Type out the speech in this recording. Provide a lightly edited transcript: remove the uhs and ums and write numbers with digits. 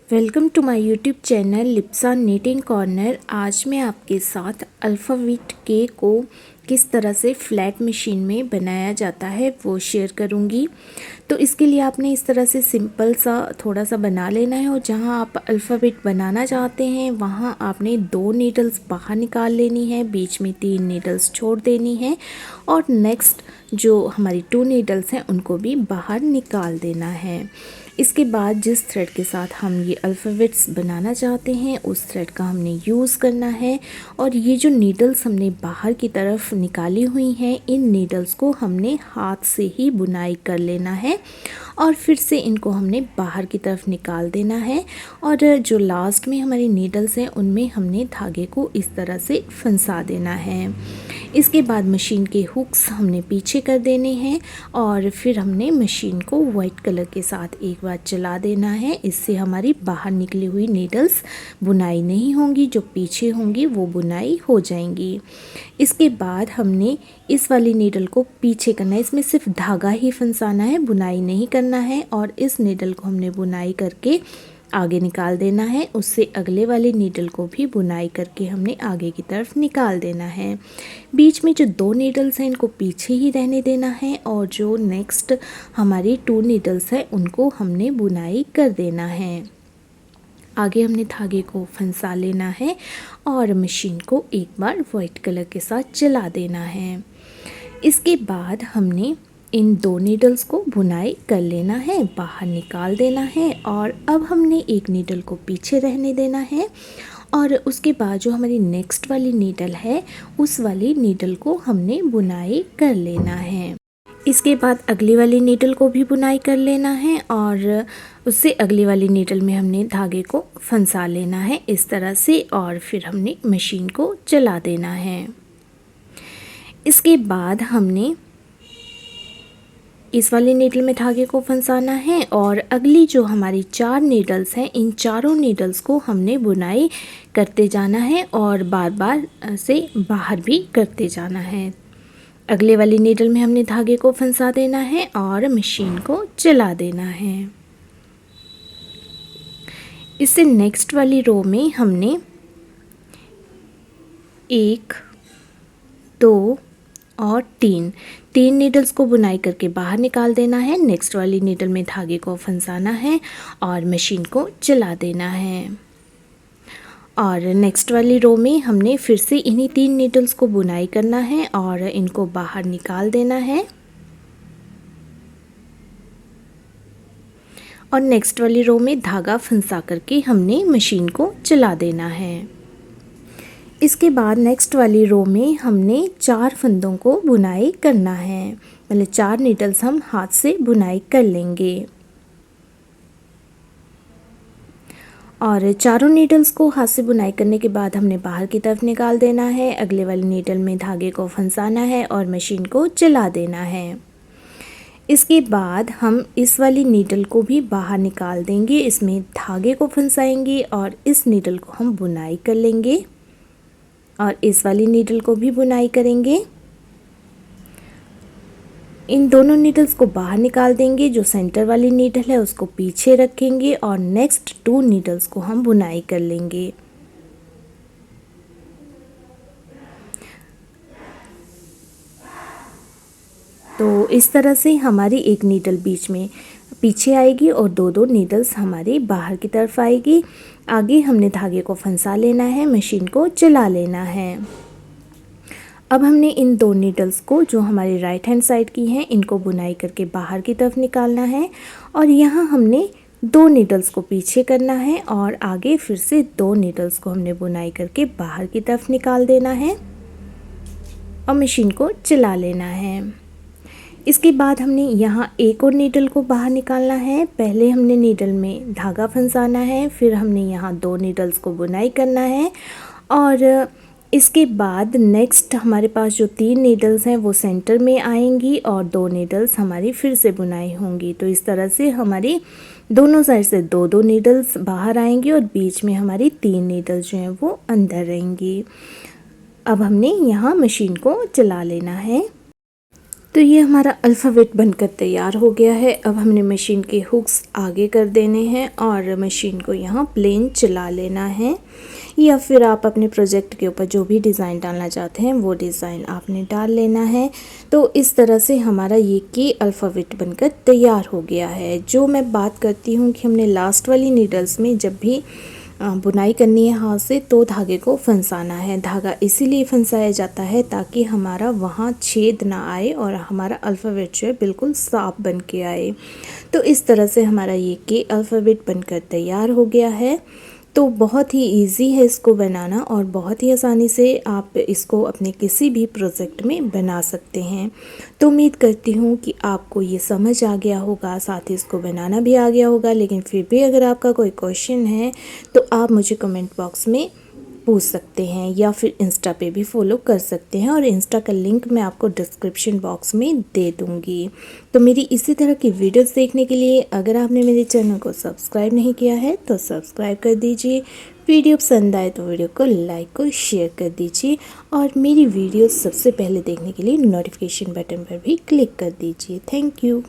Welcome to my YouTube channel Lipsa knitting corner. आज मैं आपके साथ अल्फ़ाबेट के को किस तरह से फ्लैट मशीन में बनाया जाता है वो शेयर करूंगी। तो इसके लिए आपने इस तरह से सिंपल सा थोड़ा सा बना लेना है और जहां आप अल्फ़ाबेट बनाना चाहते हैं वहां आपने 2 नीडल्स बाहर निकाल लेनी है, बीच में 3 नीडल्स छोड़ देनी है और नेक्स्ट जो हमारी 2 नीडल्स हैं उनको भी बाहर निकाल देना है। इसके बाद जिस थ्रेड के साथ हम ये अल्फ़ाबेट्स बनाना चाहते हैं उस थ्रेड का हमने यूज़ करना है और ये जो नीडल्स हमने बाहर की तरफ निकाली हुई हैं इन नीडल्स को हमने हाथ से ही बुनाई कर लेना है और फिर से इनको हमने बाहर की तरफ निकाल देना है और जो लास्ट में हमारी नीडल्स हैं उनमें हमने धागे को इस तरह से फंसा देना है। इसके बाद मशीन के हुक्स हमने पीछे कर देने हैं और फिर हमने मशीन को वाइट कलर के साथ एक बार चला देना है। इससे हमारी बाहर निकली हुई नीडल्स बुनाई नहीं होंगी, जो पीछे होंगी वो बुनाई हो जाएंगी। इसके बाद हमने इस वाली नीडल को पीछे करना है, इसमें सिर्फ धागा ही फंसाना है, बुनाई नहीं करना है और इस नीडल को हमने बुनाई करके आगे निकाल देना है। उससे अगले वाले नीडल को भी बुनाई करके हमने आगे की तरफ निकाल देना है। बीच में जो 2 नीडल्स हैं इनको पीछे ही रहने देना है और जो नेक्स्ट हमारी 2 नीडल्स हैं उनको हमने बुनाई कर देना है। आगे हमने धागे को फंसा लेना है और मशीन को एक बार वाइट कलर के साथ चला देना है। इसके बाद हमने इन 2 नीडल्स को बुनाई कर लेना है, बाहर निकाल देना है और अब हमने एक नीडल को पीछे रहने देना है और उसके बाद जो हमारी नेक्स्ट वाली नीडल है उस वाली नीडल को हमने बुनाई कर लेना है। इसके बाद अगली वाली नीडल को भी बुनाई कर लेना है और उससे अगली वाली नीडल में हमने धागे को फंसा लेना है इस तरह से और फिर हमने मशीन को चला देना है। इसके बाद हमने इस वाली नीडल में धागे को फंसाना है और अगली जो हमारी 4 नीडल्स हैं इन चारों नीडल्स को हमने बुनाई करते जाना है और बार बार से बाहर भी करते जाना है। अगले वाली नीडल में हमने धागे को फंसा देना है और मशीन को चला देना है। इससे नेक्स्ट वाली रो में हमने 1, 2 और 3 नीडल्स को बुनाई करके बाहर निकाल देना है। नेक्स्ट वाली नीडल में धागे को फंसाना है और मशीन को चला देना है और नेक्स्ट वाली रो में हमने फिर से इन्हीं 3 नीडल्स को बुनाई करना है और इनको बाहर निकाल देना है और नेक्स्ट वाली रो में धागा फंसा करके हमने मशीन को चला देना है। इसके बाद नेक्स्ट वाली रो में हमने 4 फंदों को बुनाई करना है, मतलब 4 नीडल्स हम हाथ से बुनाई कर लेंगे और चारों नीडल्स को हाथ से बुनाई करने के बाद हमने बाहर की तरफ निकाल देना है। अगले वाली नीडल में धागे को फंसाना है और मशीन को चला देना है। इसके बाद हम इस वाली नीडल को भी बाहर निकाल देंगे, इसमें धागे को फंसाएंगे और इस नीडल को हम बुनाई कर लेंगे और इस वाली नीडल को भी बुनाई करेंगे। इन दोनों नीडल्स को बाहर निकाल देंगे, जो सेंटर वाली नीडल है उसको पीछे रखेंगे और नेक्स्ट 2 नीडल्स को हम बुनाई कर लेंगे। तो इस तरह से हमारी एक नीडल बीच में पीछे आएगी और 2 नीडल्स हमारी बाहर की तरफ आएगी। आगे हमने धागे को फंसा लेना है, मशीन को चला लेना है। अब हमने इन 2 नीडल्स को जो हमारी राइट हैंड साइड की हैं इनको बुनाई करके बाहर की तरफ निकालना है और यहाँ हमने 2 नीडल्स को पीछे करना है और आगे फिर से 2 नीडल्स को हमने बुनाई करके बाहर की तरफ निकाल देना है और मशीन को चला लेना है। इसके बाद हमने यहाँ एक और नीडल को बाहर निकालना है। पहले हमने नीडल में धागा फंसाना है, फिर हमने यहाँ 2 नीडल्स को बुनाई करना है और इसके बाद नेक्स्ट हमारे पास जो 3 नीडल्स हैं वो सेंटर में आएंगी और 2 नीडल्स हमारी फिर से बुनाई होंगी। तो इस तरह से हमारी दोनों साइड से 2 नीडल्स बाहर आएंगी और बीच में हमारी 3 नीडल्स जो हैं वो अंदर रहेंगी। अब हमने यहाँ मशीन को चला लेना है। तो ये हमारा अल्फ़ाबेट बनकर तैयार हो गया है। अब हमने मशीन के हुक्स आगे कर देने हैं और मशीन को यहाँ प्लेन चला लेना है, या फिर आप अपने प्रोजेक्ट के ऊपर जो भी डिज़ाइन डालना चाहते हैं वो डिज़ाइन आपने डाल लेना है। तो इस तरह से हमारा ये के अल्फ़ाबेट बनकर तैयार हो गया है। जो मैं बात करती हूँ कि हमने लास्ट वाली नीडल्स में जब भी बुनाई करनी है हाथ से तो धागे को फंसाना है। धागा इसीलिए फंसाया जाता है ताकि हमारा वहाँ छेद ना आए और हमारा अल्फ़ाबेट जो है बिल्कुल साफ बन के आए। तो इस तरह से हमारा ये के अल्फ़ाबेट बनकर तैयार हो गया है। तो बहुत ही इजी है इसको बनाना और बहुत ही आसानी से आप इसको अपने किसी भी प्रोजेक्ट में बना सकते हैं। तो उम्मीद करती हूँ कि आपको ये समझ आ गया होगा, साथ ही इसको बनाना भी आ गया होगा। लेकिन फिर भी अगर आपका कोई क्वेश्चन है तो आप मुझे कमेंट बॉक्स में पूछ सकते हैं या फिर इंस्टा पे भी फॉलो कर सकते हैं, और इंस्टा का लिंक मैं आपको डिस्क्रिप्शन बॉक्स में दे दूँगी। तो मेरी इसी तरह की वीडियोस देखने के लिए अगर आपने मेरे चैनल को सब्सक्राइब नहीं किया है तो सब्सक्राइब कर दीजिए। वीडियो पसंद आए तो वीडियो को लाइक और शेयर कर दीजिए, और मेरी वीडियो सबसे पहले देखने के लिए नोटिफिकेशन बटन पर भी क्लिक कर दीजिए। Thank you.